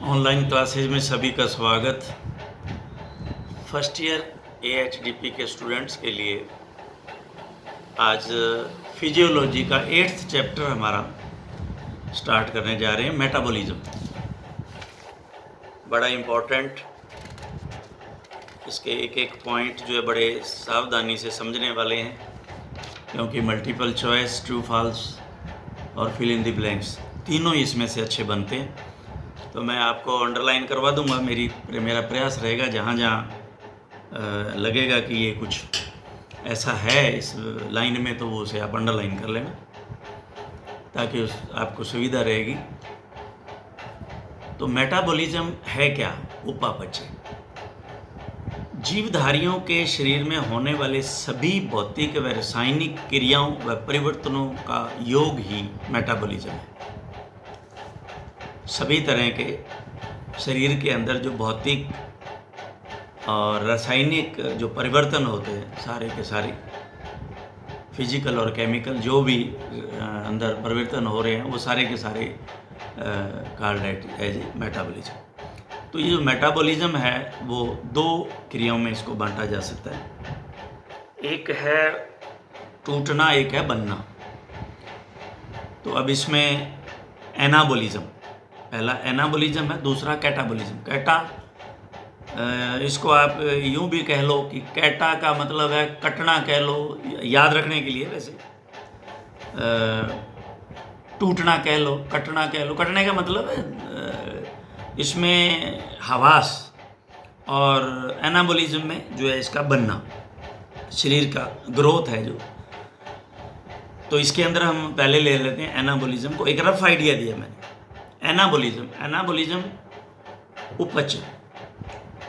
Online classes में सभी का स्वागत। फर्स्ट ईयर एएचडीपी के स्टूडेंट्स के लिए आज फिजियोलॉजी का 8th चैप्टर हमारा स्टार्ट करने जा रहे हैं, मेटाबॉलिज्म। बड़ा इम्पोर्टेंट, इसके एक एक पॉइंट जो है बड़े सावधानी से समझने वाले हैं, क्योंकि मल्टीपल चॉइस, ट्रू फॉल्स और फिल इन द ब्लैंक्स तीनों इसमें से अच्छे बनते हैं। तो मैं आपको अंडरलाइन करवा दूंगा। मेरा प्रयास रहेगा जहाँ जहाँ लगेगा कि ये कुछ ऐसा है इस लाइन में, तो वो उसे आप अंडरलाइन कर लेना, ताकि आपको सुविधा रहेगी। तो मेटाबॉलिज्म है क्या? उपापचय। जीवधारियों के शरीर में होने वाले सभी भौतिक व रासायनिक क्रियाओं व परिवर्तनों का योग ही मेटाबॉलिज्म है। सभी तरह के शरीर के अंदर जो भौतिक और रासायनिक जो परिवर्तन होते हैं, सारे के सारे फिजिकल और केमिकल जो भी अंदर परिवर्तन हो रहे हैं, वो सारे के सारे कॉल्ड एज मेटाबॉलिज्म। तो ये जो मेटाबॉलिज्म है वो दो क्रियाओं में इसको बांटा जा सकता है। एक है टूटना, एक है बनना। तो अब इसमें एनाबॉलिज्म, पहला एनाबॉलिज्म है, दूसरा कैटाबॉलिज्म। कैटा, इसको आप यूं भी कह लो कि कैटा का मतलब है कटना, कह लो, याद रखने के लिए। वैसे टूटना कह लो, कटना कह लो। कटने का मतलब है इसमें हवास, और एनाबॉलिज्म में जो है इसका बनना, शरीर का ग्रोथ है जो। तो इसके अंदर हम पहले ले लेते हैं एनाबॉलिज्म को। एक रफ आइडिया दिया मैंने। एनाबॉलिज्म उपपचय,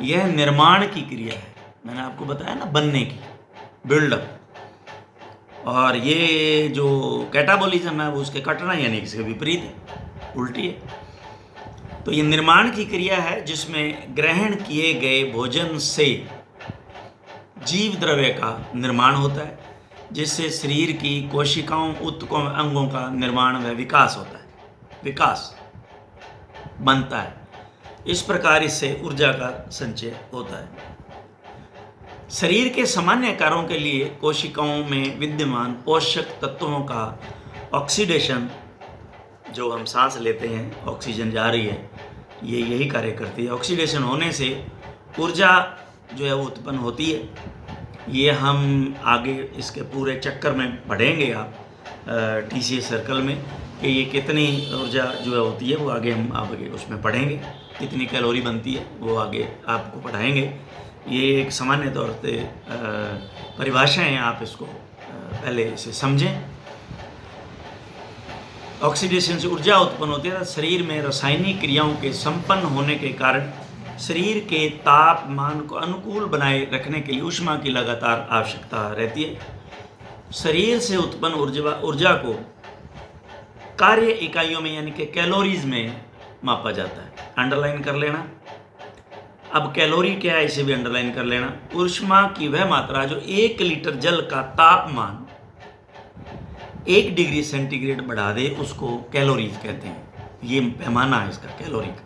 यह निर्माण की क्रिया है। मैंने आपको बताया ना, बनने की, बिल्डअप। और ये जो कैटाबॉलिज्म है वो उसके कटना यानी कि इसके विपरीत है, उल्टी है। तो ये निर्माण की क्रिया है जिसमें ग्रहण किए गए भोजन से जीव द्रव्य का निर्माण होता है, जिससे शरीर की कोशिकाओं, ऊतकों, अंगों का निर्माण व विकास होता है, विकास बनता है। इस प्रकार इससे ऊर्जा का संचय होता है। शरीर के सामान्य कार्यों के लिए कोशिकाओं में विद्यमान पोषक तत्वों का ऑक्सीडेशन, जो हम सांस लेते हैं, ऑक्सीजन जा रही है, ये यही कार्य करती है। ऑक्सीडेशन होने से ऊर्जा जो है वो उत्पन्न होती है। ये हम आगे इसके पूरे चक्कर में पढ़ेंगे आप टीसीएस सर्कल में, कि ये कितनी ऊर्जा जो है होती है, वो आगे हम आगे उसमें पढ़ेंगे। कितनी कैलोरी बनती है वो आगे आपको पढ़ाएंगे। ये एक सामान्य तौर पे परिभाषा है, आप इसको पहले इसे समझें। ऑक्सीडेशन से ऊर्जा उत्पन्न होती है। शरीर में रासायनिक क्रियाओं के संपन्न होने के कारण शरीर के तापमान को अनुकूल बनाए रखने के लिए ऊष्मा की लगातार आवश्यकता रहती है। शरीर से उत्पन्न ऊर्जा को कार्य इकाइयों में यानी कि कैलोरीज में मापा जाता है। अंडरलाइन कर लेना। अब कैलोरी क्या है, इसे भी अंडरलाइन कर लेना। ऊष्मा की वह मात्रा जो 1 लीटर जल का तापमान 1 डिग्री सेंटीग्रेड बढ़ा दे, उसको कैलोरीज कहते हैं। ये पैमाना है इसका, कैलोरी का।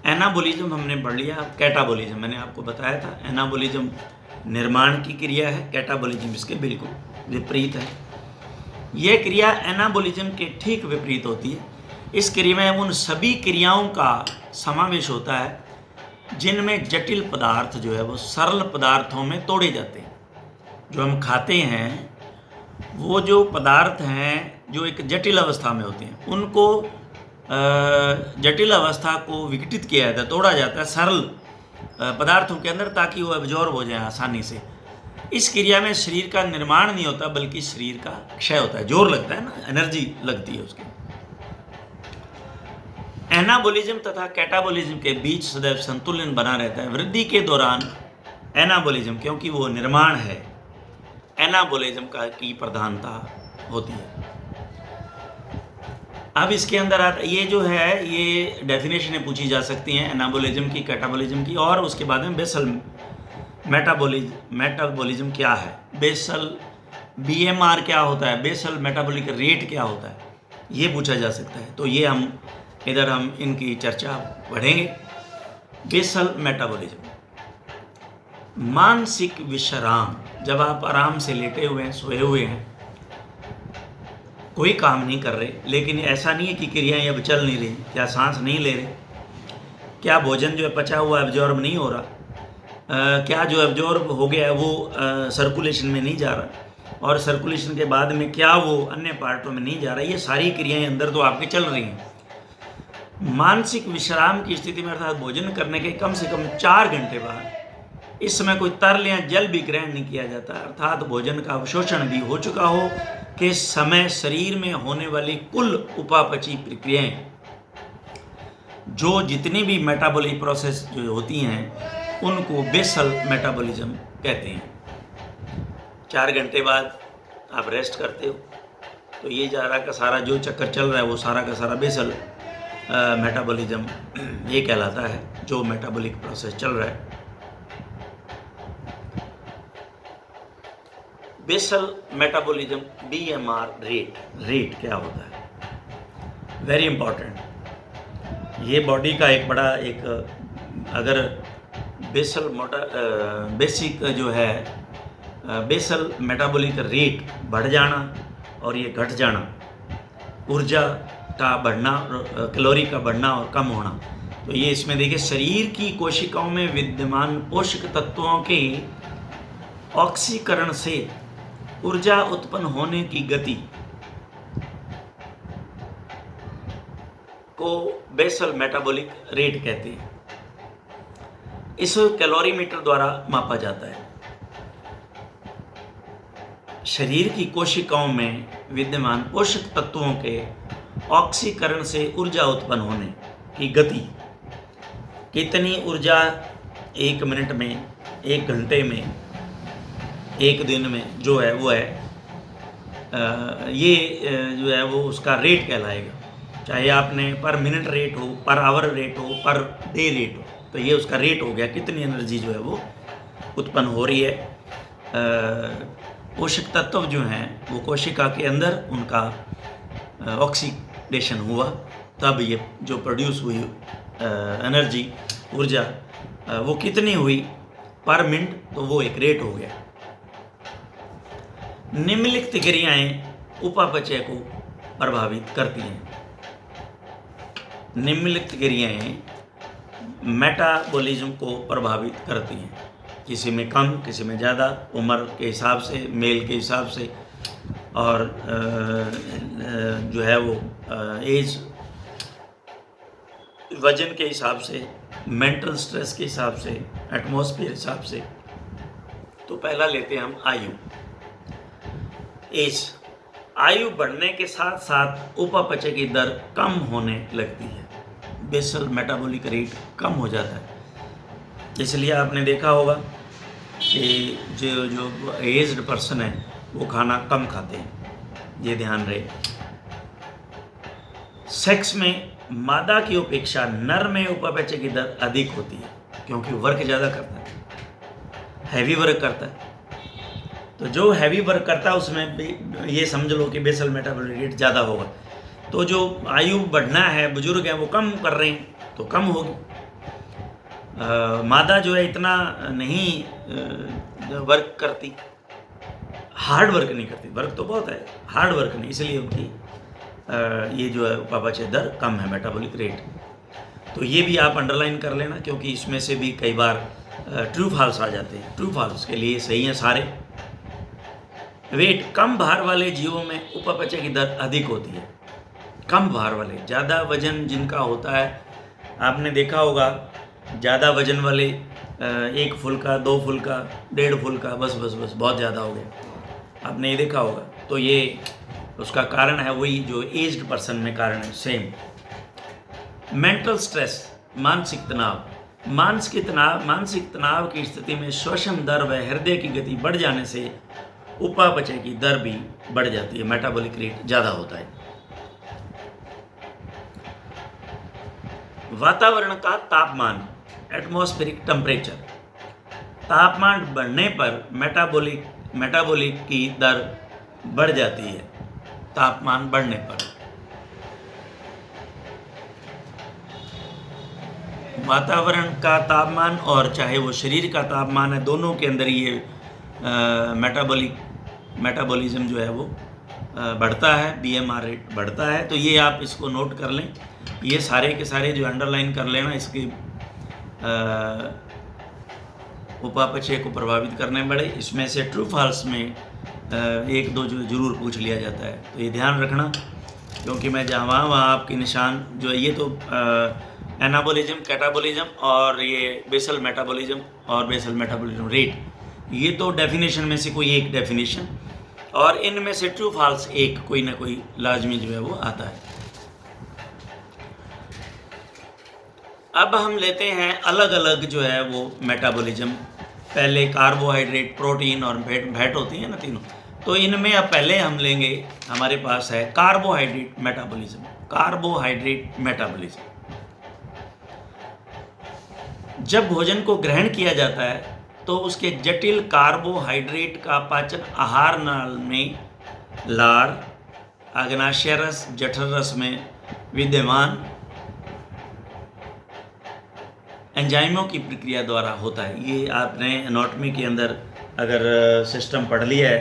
एनाबॉलिज्म हमने पढ़ लिया। कैटाबॉलिज्म मैंने आपको बताया था। एनाबॉलिज्म निर्माण की क्रिया है, कैटाबॉलिज्म इसके बिल्कुल विपरीत है। यह क्रिया एनाबॉलिज्म के ठीक विपरीत होती है। इस क्रिया में उन सभी क्रियाओं का समावेश होता है जिनमें जटिल पदार्थ जो है वो सरल पदार्थों में तोड़े जाते हैं। जो हम खाते हैं, वो जो पदार्थ हैं जो एक जटिल अवस्था में होते हैं, उनको जटिल अवस्था को विघटित किया जाता है, तोड़ा जाता है सरल पदार्थों के अंदर, ताकि वो एब्जॉर्ब हो जाए आसानी से। इस क्रिया में शरीर का निर्माण नहीं होता, बल्कि शरीर का क्षय होता है। जोर लगता है ना, एनर्जी लगती है उसकी। एनाबॉलिज्म तथा कैटाबॉलिज्म के बीच सदैव संतुलन बना रहता है। वृद्धि के दौरान एनाबॉलिज्म, क्योंकि वो निर्माण है, एनाबॉलिज्म की प्रधानता होती है। अब इसके अंदर ये जो है, ये डेफिनेशनें पूछी जा सकती हैं एनाबॉलिज्म की, कैटाबॉलिज्म की, और उसके बाद में बेसल मेटाबॉलिज्म क्या है, बेसल बीएमआर क्या होता है, बेसल मेटाबॉलिक रेट क्या होता है, ये पूछा जा सकता है। तो ये हम इधर हम इनकी चर्चा बढ़ेंगे। बेसल मेटाबॉलिज्म, मानसिक विश्राम। जब आप आराम से लेटे हुए हैं, सोए हुए हैं, कोई काम नहीं कर रहे, लेकिन ऐसा नहीं है कि क्रियाएं अब चल नहीं रही, क्या सांस नहीं ले रहे, क्या भोजन जो है पचा हुआ एब्जॉर्ब नहीं हो रहा, क्या जो एब्जॉर्ब हो गया है वो सर्कुलेशन में नहीं जा रहा, और सर्कुलेशन के बाद में क्या वो अन्य पार्टों में नहीं जा रहा, ये सारी क्रियाएं अंदर तो आपके चल रही हैं। मानसिक विश्राम की स्थिति में, अर्थात भोजन करने के कम से कम 4 घंटे बाद, इस समय कोई तरल या जल भी ग्रहण नहीं किया जाता, अर्थात भोजन का अवशोषण भी हो चुका हो, के समय शरीर में होने वाली कुल उपापचयी प्रक्रियाएं, जो जितनी भी मेटाबॉलिक प्रोसेस जो होती हैं, उनको बेसल मेटाबॉलिज्म कहते हैं। 4 घंटे बाद आप रेस्ट करते हो, तो ये सारा का सारा जो चक्कर चल रहा है वो सारा का सारा बेसल मेटाबॉलिज्म ये कहलाता है, जो मेटाबॉलिक प्रोसेस चल रहा है। बेसल मेटाबॉलिज्म BMR रेट क्या होता है, वेरी इंपॉर्टेंट। ये बॉडी का एक बड़ा एक, अगर बेसिक जो है बेसल मेटाबॉलिक रेट बढ़ जाना और ये घट जाना, ऊर्जा का बढ़ना, कैलोरी का बढ़ना और कम होना, तो ये इसमें देखिए शरीर की कोशिकाओं में विद्यमान पोषक तत्वों के ऑक्सीकरण से ऊर्जा उत्पन्न होने की गति को बेसल मेटाबॉलिक रेट कहते हैं। इसे कैलोरीमीटर द्वारा मापा जाता है। शरीर की कोशिकाओं में विद्यमान पोषक तत्वों के ऑक्सीकरण से ऊर्जा उत्पन्न होने की गति, कितनी ऊर्जा 1 मिनट में, 1 घंटे में, 1 दिन में जो है वो है, ये जो है वो उसका रेट कहलाएगा। चाहे आपने पर मिनट रेट हो, पर आवर रेट हो, पर डे रेट हो, तो ये उसका रेट हो गया, कितनी एनर्जी जो है वो उत्पन्न हो रही है। पोषक तत्व जो हैं वो कोशिका के अंदर उनका ऑक्सीडेशन हुआ, तब ये जो प्रोड्यूस हुई एनर्जी, ऊर्जा, वो कितनी हुई पर मिनट, तो वो एक रेट हो गया। निम्नलिखित क्रियाएं उपापचय को प्रभावित करती हैं। निम्नलिखित क्रियाएं मेटाबॉलिज्म को प्रभावित करती हैं, किसी में कम, किसी में ज़्यादा, उम्र के हिसाब से, मेल के हिसाब से, और जो है वो एज, वजन के हिसाब से, मेंटल स्ट्रेस के हिसाब से, एटमॉस्फेयर हिसाब से। तो पहला लेते हैं हम आयु, एज। आयु बढ़ने के साथ साथ उपापचय की दर कम होने लगती है, बेसल मेटाबॉलिक रेट कम हो जाता है। इसलिए आपने देखा होगा कि जो एज्ड पर्सन है वो खाना कम खाते हैं, ये ध्यान रहे। सेक्स में मादा की अपेक्षा नर में उपापचय की दर अधिक होती है, क्योंकि वर्क ज़्यादा करता है, हैवी वर्क करता है। तो जो हैवी वर्क करता है उसमें भी ये समझ लो कि बेसल मेटाबॉलिक रेट ज़्यादा होगा। तो जो आयु बढ़ना है, बुजुर्ग हैं वो कम कर रहे हैं, तो कम होगी। मादा जो है इतना नहीं वर्क करती, हार्ड वर्क नहीं करती, वर्क तो बहुत है, हार्ड वर्क नहीं, इसलिए उनकी ये जो है उपापचय दर कम है, मेटाबॉलिक रेट। तो ये भी आप अंडरलाइन कर लेना, क्योंकि इसमें से भी कई बार ट्रू फॉल्स आ जाते हैं। ट्रू फॉल्स के लिए सही हैं सारे। वेट, कम भार वाले जीवों में उपापचय की दर अधिक होती है। कम भार वाले, ज़्यादा वजन जिनका होता है, आपने देखा होगा ज़्यादा वजन वाले 1 फुल्का, 2 फुल्का, 1.5 फुल्का, बस बहुत ज़्यादा हो गया, आपने ये देखा होगा। तो ये उसका कारण है वही जो एज्ड पर्सन में कारण है, सेम। मेंटल स्ट्रेस, मानसिक तनाव। मानसिक तनाव की स्थिति में श्वसन दर व हृदय की गति बढ़ जाने से उपापचय की दर भी बढ़ जाती है, मेटाबॉलिक रेट ज़्यादा होता है। वातावरण का तापमान, एटमॉस्फेरिक टेम्परेचर। तापमान बढ़ने पर मेटाबॉलिक की दर बढ़ जाती है। तापमान बढ़ने पर वातावरण का तापमान और चाहे वो शरीर का तापमान है, दोनों के अंदर ये मेटाबॉलिज्म जो है वो बढ़ता है, BMR रेट बढ़ता है। तो ये आप इसको नोट कर लें, ये सारे के सारे जो अंडरलाइन कर लेना, इसके उपापचय को प्रभावित करने पड़े। इसमें से ट्रू फॉल्स में एक दो जो ज़रूर पूछ लिया जाता है, तो ये ध्यान रखना, क्योंकि मैं जहाँ वहाँ आपके निशान जो है, ये तो एनाबॉलिज्म, कैटाबॉलिज्म और ये बेसल मेटाबॉलिज्म और बेसल मेटाबॉलिज्म रेट, ये तो डेफिनेशन में से कोई एक डेफिनेशन, और इनमें से ट्रू फॉल्स एक कोई ना कोई लाजमी जो है वो आता है। अब हम लेते हैं अलग अलग जो है वो मेटाबॉलिज्म। पहले कार्बोहाइड्रेट, प्रोटीन और फैट होती हैं ना तीनों, तो इनमें अब पहले हम लेंगे, हमारे पास है कार्बोहाइड्रेट मेटाबॉलिज्म। कार्बोहाइड्रेट मेटाबॉलिज्म, जब भोजन को ग्रहण किया जाता है तो उसके जटिल कार्बोहाइड्रेट का पाचन आहार नाल में लार, अग्नाशय रस, जठर रस में विद्यमान एंजाइमों की प्रक्रिया द्वारा होता है। ये आपने एनाटॉमी के अंदर अगर सिस्टम पढ़ लिया है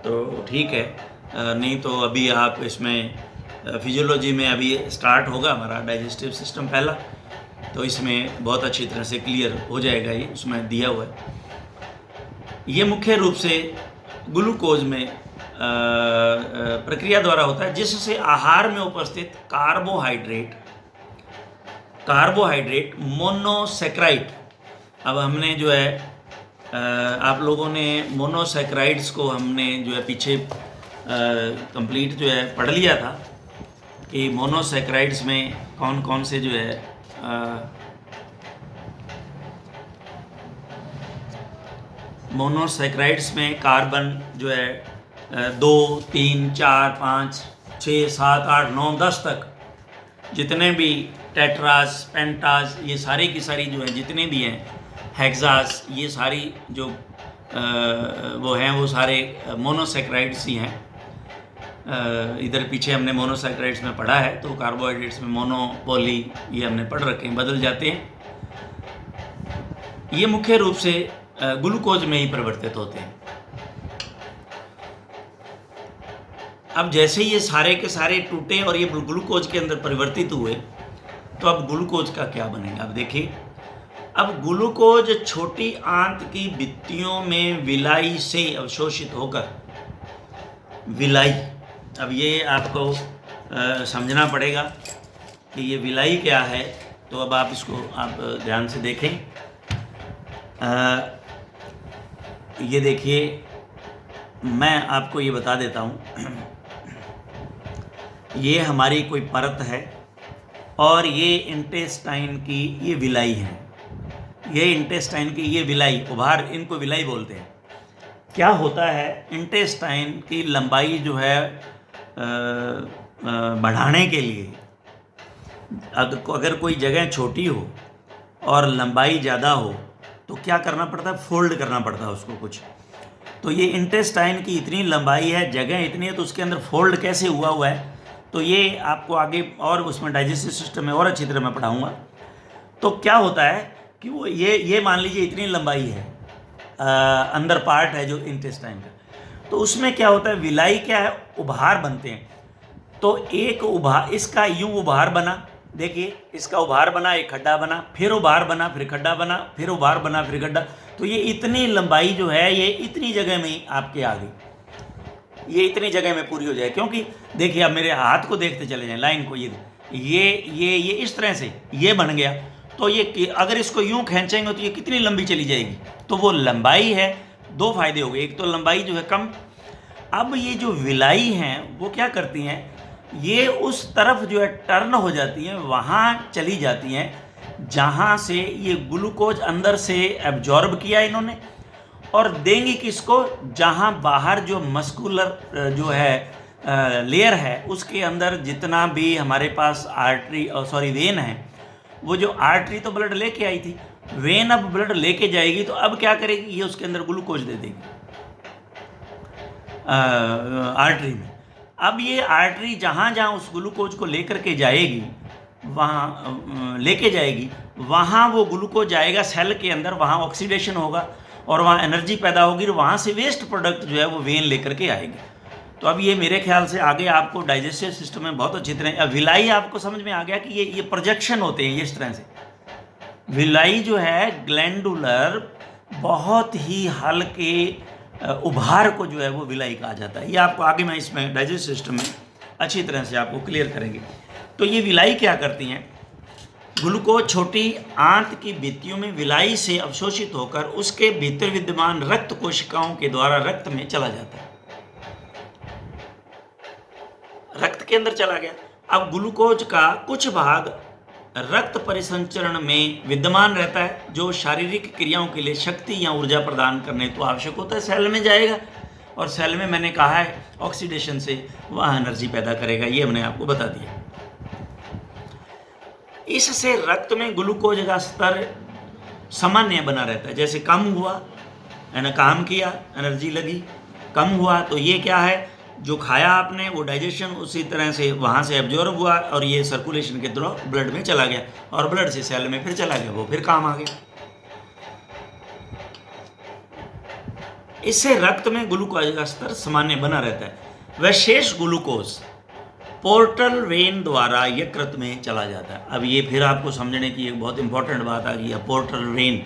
तो ठीक है, नहीं तो अभी आप इसमें फिजियोलॉजी में अभी स्टार्ट होगा हमारा डाइजेस्टिव सिस्टम पहला, तो इसमें बहुत अच्छी तरह से क्लियर हो जाएगा, ये उसमें दिया हुआ है। ये मुख्य रूप से ग्लूकोज में प्रक्रिया द्वारा होता है, जिससे आहार में उपस्थित कार्बोहाइड्रेट मोनोसेक्राइड। अब हमने जो है आप लोगों ने मोनोसेक्राइड्स को हमने जो है पीछे कंप्लीट जो है पढ़ लिया था कि मोनोसेक्राइड्स में कौन कौन से जो है मोनोसेक्राइड्स में कार्बन जो है 2, 3, 4, 5, 6, 7, 8, 9, 10 तक जितने भी टेट्राज, पेंटाज, ये सारी की सारी जो है जितने भी हैं, हेक्सास, ये सारी जो वो हैं वो सारे मोनोसेक्राइड्स ही हैं। इधर पीछे हमने मोनोसेक्राइड्स में पढ़ा है, तो कार्बोहाइड्रेट्स में मोनो, पॉली ये हमने पढ़ रखे हैं, बदल जाते हैं। ये मुख्य रूप से ग्लूकोज में ही परिवर्तित होते हैं। अब जैसे ये सारे के सारे टूटे और ये ग्लूकोज के अंदर परिवर्तित हुए, तो अब ग्लूकोज का क्या बनेगा? अब देखिए, अब ग्लूकोज छोटी आंत की भित्तियों में विलाई से अवशोषित होकर, विलाई, अब ये आपको समझना पड़ेगा कि ये विलाई क्या है। तो अब आप इसको आप ध्यान से देखें। ये देखिए, मैं आपको ये बता देता हूँ, ये हमारी कोई परत है और ये इंटेस्टाइन की ये विलाई है। ये इंटेस्टाइन की ये विलाई, उभार, इनको विलाई बोलते हैं। क्या होता है, इंटेस्टाइन की लंबाई जो है बढ़ाने के लिए, अगर कोई जगह छोटी हो और लंबाई ज़्यादा हो तो क्या करना पड़ता है, फोल्ड करना पड़ता है उसको कुछ। तो ये इंटेस्टाइन की इतनी लंबाई है, जगह इतनी है, तो उसके अंदर फोल्ड कैसे हुआ है, तो ये आपको आगे और उसमें डाइजेस्टिव सिस्टम में और अच्छी तरह मैं पढ़ाऊँगा। तो क्या होता है कि वो ये मान लीजिए इतनी लंबाई है, अंदर पार्ट है जो इंटेस्टाइन का, तो उसमें क्या होता है, विलाई क्या है, उभार बनते हैं। तो एक उभार, इसका यूं उभार बना, देखिए इसका उभार बना, एक खड्डा बना, फिर उभार बना, फिर खड्डा बना, फिर उभार बना, फिर खड्डा। तो ये इतनी लंबाई जो है ये इतनी जगह में ही आपके आ गई, ये इतनी जगह में पूरी हो जाए। क्योंकि देखिए, आप मेरे हाथ को देखते चले जाएं, लाइन को, ये इस तरह से ये बन गया। तो ये अगर इसको यूं खींचेंगे तो ये कितनी लंबी चली जाएगी। तो वो लंबाई है, दो फायदे हो गए, एक तो लंबाई जो है कम। अब ये जो विलाई हैं वो क्या करती हैं, ये उस तरफ जो है टर्न हो जाती हैं, वहाँ चली जाती हैं जहाँ से ये ग्लूकोज अंदर से एब्जॉर्ब किया इन्होंने, और देंगी किसको, जहाँ बाहर जो मस्कुलर जो है लेयर है उसके अंदर जितना भी हमारे पास वेन है, वो जो आर्टरी तो ब्लड लेके आई थी, वेन अब ब्लड लेके जाएगी, तो अब क्या करेगी, ये उसके अंदर ग्लूकोज दे देगी आर्टरी में। अब ये आर्टरी जहाँ जहाँ उस ग्लूकोज को लेकर के जाएगी, वहाँ लेके जाएगी, वहाँ वो ग्लूकोज जाएगा सेल के अंदर, वहाँ ऑक्सीडेशन होगा और वहाँ एनर्जी पैदा होगी और वहाँ से वेस्ट प्रोडक्ट जो है वो वेन लेकर के आएगी। तो अब ये मेरे ख्याल से आगे आपको डाइजेस्टिव सिस्टम में बहुत अच्छी तरह, अब विलाई आपको समझ में आ गया कि ये प्रोजेक्शन होते हैं इस तरह से। विलाई जो है ग्लैंडुलर बहुत ही हल्के उभार को जो है वो विलाई कहा जाता है। ये आपको आगे मैं इसमें डाइजेस्टिव सिस्टम में अच्छी तरह से आपको क्लियर करेंगे। तो ये विलाई क्या करती हैं, ग्लूकोज छोटी आंत की भित्तियों में विलाई से अवशोषित होकर उसके भीतर विद्यमान रक्त कोशिकाओं के द्वारा रक्त में चला जाता है, रक्त के अंदर चला गया। अब ग्लूकोज का कुछ भाग रक्त परिसंचरण में विद्यमान रहता है जो शारीरिक क्रियाओं के लिए शक्ति या ऊर्जा प्रदान करने तो आवश्यक होता है, सेल में जाएगा और सेल में मैंने कहा है ऑक्सीडेशन से वह एनर्जी पैदा करेगा, ये हमने आपको बता दिया। इससे रक्त में ग्लूकोज का स्तर सामान्य बना रहता है। जैसे कम हुआ यानी काम किया, एनर्जी लगी, कम हुआ तो ये क्या है, जो खाया आपने वो डाइजेशन उसी तरह से वहाँ से एब्जॉर्ब हुआ और ये सर्कुलेशन के थ्रू ब्लड में चला गया और ब्लड से सेल में फिर चला गया, वो फिर काम आ गया। इससे रक्त में ग्लूकोज का स्तर सामान्य बना रहता है। वह शेष ग्लूकोज पोर्टल वेन द्वारा यकृत में चला जाता है। अब ये फिर आपको समझने की एक बहुत इंपॉर्टेंट बात आ गई है, पोर्टल वेन।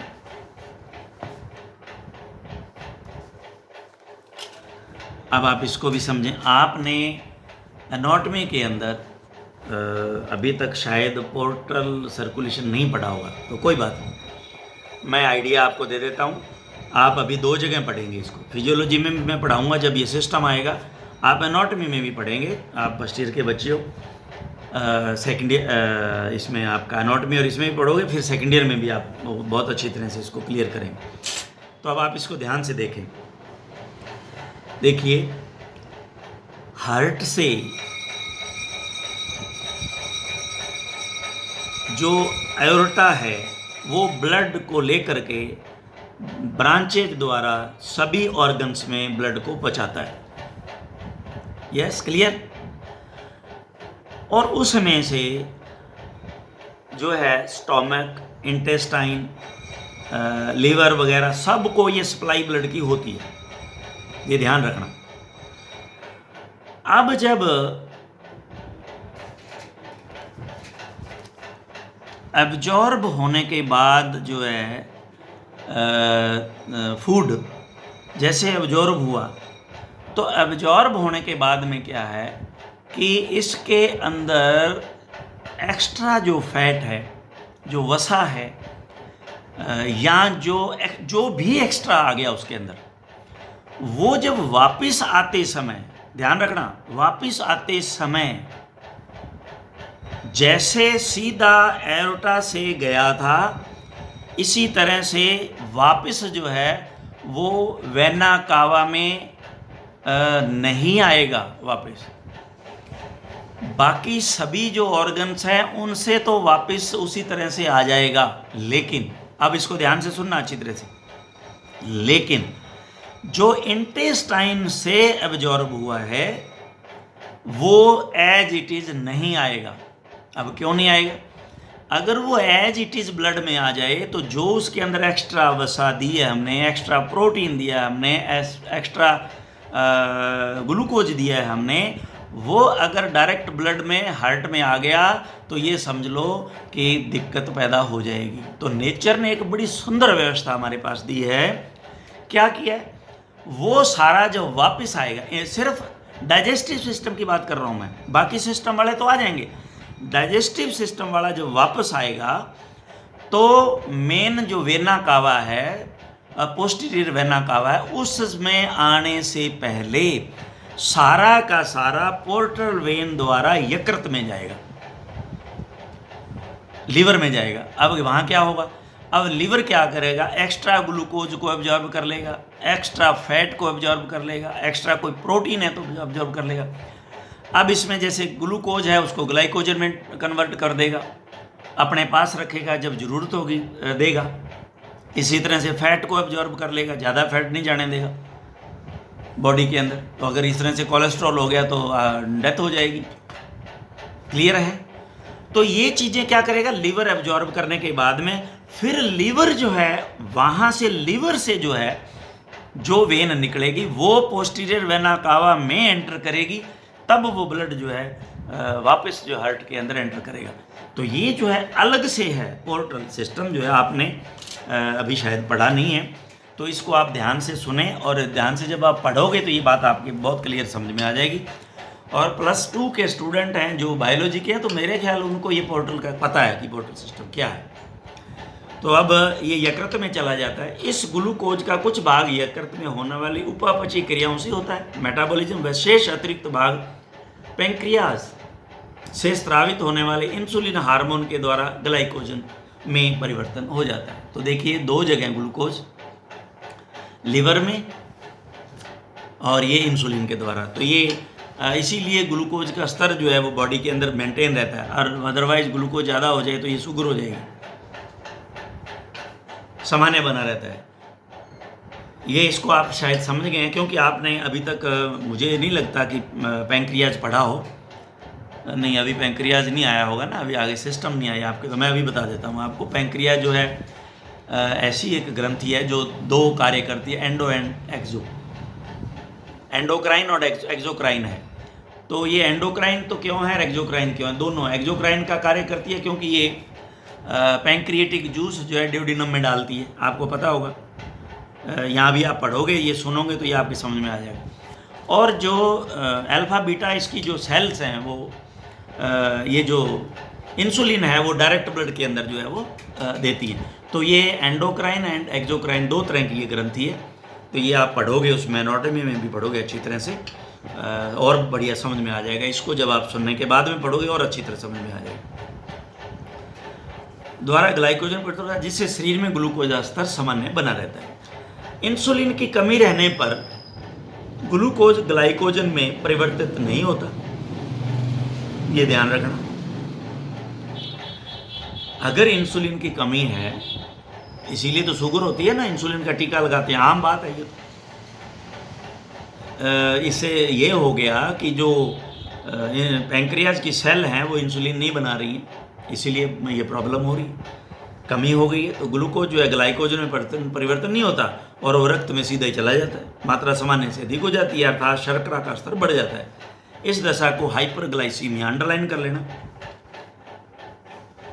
अब आप इसको भी समझें। आपने एनाटॉमी के अंदर अभी तक शायद पोर्टल सर्कुलेशन नहीं पढ़ा होगा, तो कोई बात नहीं, मैं आइडिया आपको दे देता हूँ। आप अभी 2 जगह पढ़ेंगे इसको, फिजियोलॉजी में भी मैं पढ़ाऊँगा जब ये सिस्टम आएगा, आप एनाटॉमी में भी पढ़ेंगे। आप फर्स्ट ईयर के बच्चे हो, सेकेंड ईयर इसमें आपका एनाटॉमी और इसमें भी पढ़ोगे, फिर सेकेंड ईयर में भी आप बहुत अच्छी तरह से इसको क्लियर करेंगे। तो अब आप इसको ध्यान से देखें। देखिए, हार्ट से जो एओर्टा है वो ब्लड को लेकर के ब्रांचेज द्वारा सभी ऑर्गन्स में ब्लड को पहुंचाता है। Yes, clear. और उसमें से जो है स्टोमक, इंटेस्टाइन, लीवर वगैरह सबको ये सप्लाई ब्लड की होती है, ये ध्यान रखना। अब जब एब्जॉर्ब होने के बाद जो है फूड जैसे एब्जॉर्ब हुआ, तो एब्जॉर्ब होने के बाद में क्या है कि इसके अंदर एक्स्ट्रा जो फैट है, जो वसा है, या जो भी एक्स्ट्रा आ गया उसके अंदर, वो जब वापस आते समय, ध्यान रखना, वापस आते समय जैसे सीधा एरोटा से गया था इसी तरह से वापस जो है वो वेना कावा में नहीं आएगा वापस। बाकी सभी जो ऑर्गन्स हैं उनसे तो वापस उसी तरह से आ जाएगा, लेकिन अब इसको ध्यान से सुनना अच्छी तरह से, लेकिन जो इंटेस्टाइन से एब्जॉर्ब हुआ है वो एज इट इज नहीं आएगा। अब क्यों नहीं आएगा? अगर वो एज इट इज ब्लड में आ जाए तो जो उसके अंदर एक्स्ट्रा वसा दी है हमने, एक्स्ट्रा प्रोटीन दिया है हमने, एक्स्ट्रा ग्लूकोज दिया है हमने, वो अगर डायरेक्ट ब्लड में, हार्ट में आ गया तो ये समझ लो कि दिक्कत पैदा हो जाएगी। तो नेचर ने एक बड़ी सुंदर व्यवस्था हमारे पास दी है। क्या किया है? वो सारा जो वापस आएगा, सिर्फ डाइजेस्टिव सिस्टम की बात कर रहा हूँ मैं, बाकी सिस्टम वाले तो आ जाएंगे। डाइजेस्टिव सिस्टम वाला जो वापस आएगा तो मेन जो वेना कावा है, पोस्टीरियर वेना कावा है, उसमें आने से पहले सारा का सारा पोर्टल वेन द्वारा यकृत में जाएगा, लीवर में जाएगा। अब वहाँ क्या होगा? अब लीवर क्या करेगा? एक्स्ट्रा ग्लूकोज को एब्जॉर्ब कर लेगा, एक्स्ट्रा फैट को एब्जॉर्ब कर लेगा, एक्स्ट्रा कोई प्रोटीन है तो एब्जॉर्ब कर लेगा। अब इसमें जैसे ग्लूकोज है उसको ग्लाइकोजन में कन्वर्ट कर देगा, अपने पास रखेगा, जब ज़रूरत होगी देगा। इसी तरह से फैट को एब्जॉर्ब कर लेगा, ज़्यादा फैट नहीं जाने देगा बॉडी के अंदर। तो अगर इस तरह से कोलेस्ट्रॉल हो गया तो डेथ हो जाएगी। क्लियर है? तो ये चीज़ें क्या करेगा, लीवर एब्जॉर्ब करने के बाद में फिर लीवर जो है वहाँ से, लीवर से जो है जो वेन निकलेगी वो पोस्टीरियर वेना कावा में एंटर करेगी, तब वो ब्लड जो है वापस जो हार्ट के अंदर एंटर करेगा। तो ये जो है अलग से है पोर्टल सिस्टम, जो है आपने अभी शायद पढ़ा नहीं है, तो इसको आप ध्यान से सुने और ध्यान से जब आप पढ़ोगे तो ये बात आपकी बहुत क्लियर समझ में आ जाएगी। और +2 के स्टूडेंट हैं जो बायोलॉजी के हैं, तो मेरे ख्याल उनको ये पोर्टल का पता है कि पोर्टल सिस्टम क्या है। तो अब ये यकृत में चला जाता है। इस ग्लूकोज का कुछ भाग यकृत में होने वाली उपापचयी क्रियाओं से होता है, मेटाबॉलिज्म, व शेष अतिरिक्त भाग पैंक्रियाज से स्रावित होने वाले इंसुलिन हार्मोन के द्वारा ग्लाइकोजन में परिवर्तन हो जाता है। तो देखिए 2 जगह ग्लूकोज, लिवर में और ये इंसुलिन के द्वारा। तो ये इसीलिए ग्लूकोज का स्तर जो है वो बॉडी के अंदर मेंटेन रहता है, और अदरवाइज ग्लूकोज ज़्यादा हो जाए तो ये शुगर हो जाएगी, सामान्य बना रहता है। ये इसको आप शायद समझ गए हैं, क्योंकि आपने अभी तक मुझे नहीं लगता कि पैंक्रियाज पढ़ा हो। नहीं, अभी पैंक्रियाज नहीं आया होगा ना, अभी आगे सिस्टम नहीं आया आपके। तो मैं अभी बता देता हूँ आपको। पैंक्रियाज जो है ऐसी एक ग्रंथि है जो 2 कार्य करती है, एंडो एंड एक्सो। एंडोक्राइन और एक्सोक्राइन है। तो ये एंडोक्राइन तो क्यों है, एक्सोक्राइन क्यों है, दोनों। एक्सोक्राइन का कार्य करती है क्योंकि ये पैंक्रिएटिक जूस जो है ड्यूडिनम में डालती है, आपको पता होगा। यहाँ भी आप पढ़ोगे, ये सुनोगे तो ये आपके समझ में आ जाएगा। और जो अल्फा बीटा इसकी जो सेल्स हैं वो ये जो इंसुलिन है वो डायरेक्ट ब्लड के अंदर जो है वो देती है। तो ये एंडोक्राइन एंड एक्सोक्राइन 2 तरह की ये ग्रंथि है। तो ये आप पढ़ोगे, उसमें एनाटॉमी में भी पढ़ोगे अच्छी तरह से, और बढ़िया समझ में आ जाएगा। इसको जब आप सुनने के बाद में पढ़ोगे और अच्छी तरह समझ में आ जाएगा। द्वारा ग्लाइकोजन परिवर्तन होता है, जिससे शरीर में ग्लूकोज का स्तर सामान्य बना रहता है। इंसुलिन की कमी रहने पर ग्लूकोज ग्लाइकोजन में परिवर्तित नहीं होता, ये ध्यान रखना। अगर इंसुलिन की कमी है, इसीलिए तो शुगर होती है ना, इंसुलिन का टीका लगाते हैं, आम बात है ये। इससे ये हो गया कि जो पैंक्रियाज की सेल हैं वो इंसुलिन नहीं बना रही हैं, इसीलिए ये प्रॉब्लम हो रही है, कमी हो गई है। तो ग्लूकोज जो है ग्लाइकोजन में परिवर्तन नहीं होता और वो रक्त में सीधा ही चला जाता है, मात्रा सामान्य से अधिक हो जाती है, अर्थात शर्करा का स्तर बढ़ जाता है। इस दशा को हाइपरग्लाइसीमिया, अंडरलाइन कर लेना,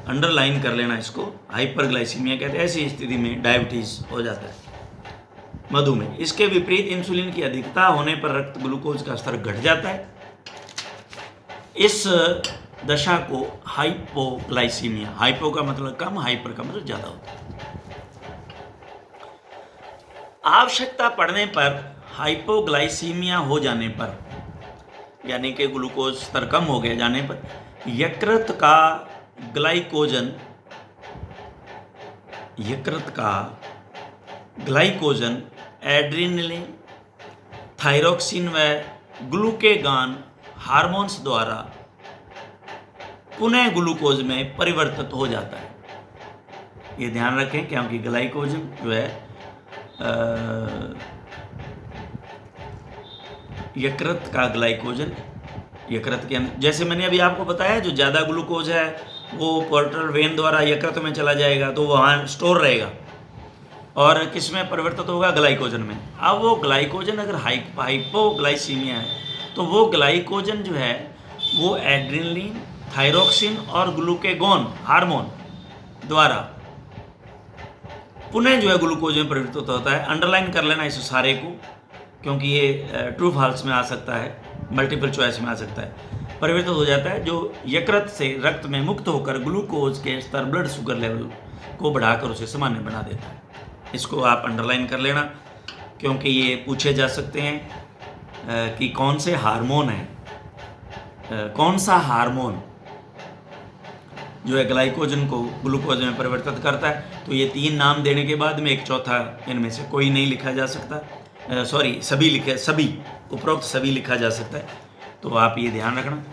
अंडरलाइन कर लेना इसको, हाइपरग्लाइसीमिया कहते हैं। ऐसी स्थिति में डायबिटीज हो जाता है, मधुमेह। इसके विपरीत इंसुलिन की अधिकता होने पर रक्त ग्लूकोज का स्तर घट जाता है। इस दशा को हाइपोग्लाइसीमिया, हाइपो का मतलब कम, हाइपर का मतलब ज्यादा होता है। आवश्यकता पड़ने पर हाइपोग्लाइसीमिया हो जाने पर, यानी कि ग्लूकोज स्तर कम हो गया जाने पर, यकृत का ग्लाइकोजन एड्रेनलिन, थायरोक्सिन व ग्लूकेगान हार्मोन्स द्वारा पुनः ग्लूकोज में परिवर्तित हो जाता है। ये ध्यान रखें, क्योंकि ग्लाइकोजन जो है यकृत का ग्लाइकोजन, यकृत के अंदर, जैसे मैंने अभी आपको बताया, जो ज़्यादा ग्लूकोज है वो पोर्टल वेन द्वारा यकृत में चला जाएगा, तो वहाँ स्टोर रहेगा और किस में परिवर्तित होगा, ग्लाइकोजन में। अब वो ग्लाइकोजन अगर हाइपोग्लाइसीमिया है तो वो ग्लाइकोजन जो है वो एड्रेनलिन, थायरोक्सिन और ग्लूकेगॉन हार्मोन द्वारा पुनः जो है ग्लूकोज में परिवर्तित होता है। अंडरलाइन कर लेना इस सारे को, क्योंकि ये ट्रू फॉल्स में आ सकता है, मल्टीपल चॉइस में आ सकता है। परिवर्तित हो जाता है जो यकृत से रक्त में मुक्त होकर ग्लूकोज के स्तर, ब्लड शुगर लेवल को बढ़ाकर उसे सामान्य बना देता है। इसको आप अंडरलाइन कर लेना, क्योंकि ये पूछे जा सकते हैं कि कौन से हार्मोन है, कौन सा हार्मोन जो है ग्लाइकोजन को ग्लूकोज में परिवर्तित करता है। तो ये 3 नाम देने के बाद में एक चौथा इनमें से कोई नहीं लिखा जा सकता, सभी उपरोक्त सभी लिखा जा सकता है। तो आप ये ध्यान रखना।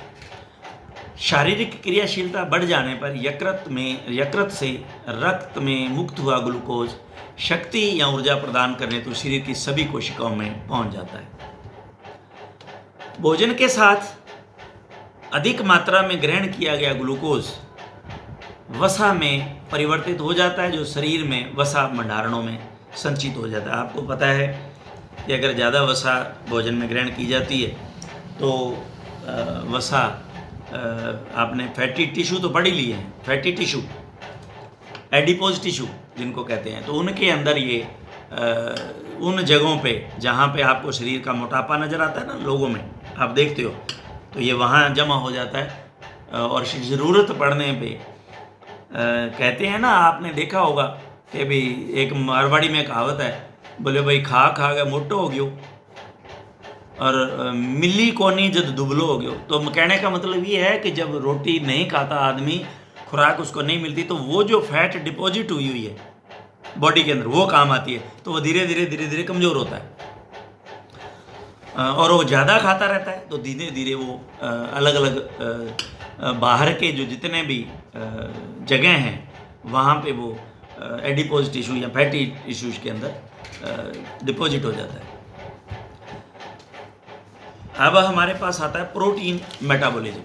शारीरिक क्रियाशीलता बढ़ जाने पर यकृत से रक्त में मुक्त हुआ ग्लूकोज शक्ति या ऊर्जा प्रदान करने तो शरीर की सभी कोशिकाओं में पहुंच जाता है। भोजन के साथ अधिक मात्रा में ग्रहण किया गया ग्लूकोज वसा में परिवर्तित हो जाता है, जो शरीर में वसा भंडारणों में संचित हो जाता है। आपको पता है कि अगर ज़्यादा वसा भोजन में ग्रहण की जाती है तो वसा आपने फैटी टिश्यू तो पढ़ ही लिए हैं, फैटी टिश्यू, एडिपोज टिश्यू जिनको कहते हैं, तो उनके अंदर ये उन जगहों पे जहाँ पे आपको शरीर का मोटापा नज़र आता है ना लोगों में, आप देखते हो, तो ये वहाँ जमा हो जाता है और ज़रूरत पड़ने पे कहते हैं ना, आपने देखा होगा कि भाई एक मारवाड़ी में कहावत है, बोले भाई खा खा के मोटो हो गयो और मिली कोनी जब दुबलो हो गयो। तो कहने का मतलब ये है कि जब रोटी नहीं खाता आदमी, खुराक उसको नहीं मिलती, तो वो जो फैट डिपॉजिट हुई हुई है बॉडी के अंदर वो काम आती है, तो वो धीरे धीरे कमज़ोर होता है और वो ज़्यादा खाता रहता है, तो धीरे धीरे वो अलग अलग बाहर के जो जितने भी जगह हैं वहाँ पे वो एडिपोज टिश्यू या फैटी टिश्यूज के अंदर डिपॉजिट हो जाता है। अब हमारे पास आता है प्रोटीन मेटाबॉलिज्म।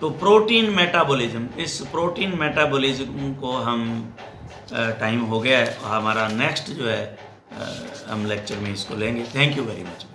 तो प्रोटीन मेटाबॉलिज्म, इस प्रोटीन मेटाबॉलिज्म को हम टाइम हो गया है, हमारा नेक्स्ट जो है हम लेक्चर में इसको लेंगे। Thank you very much.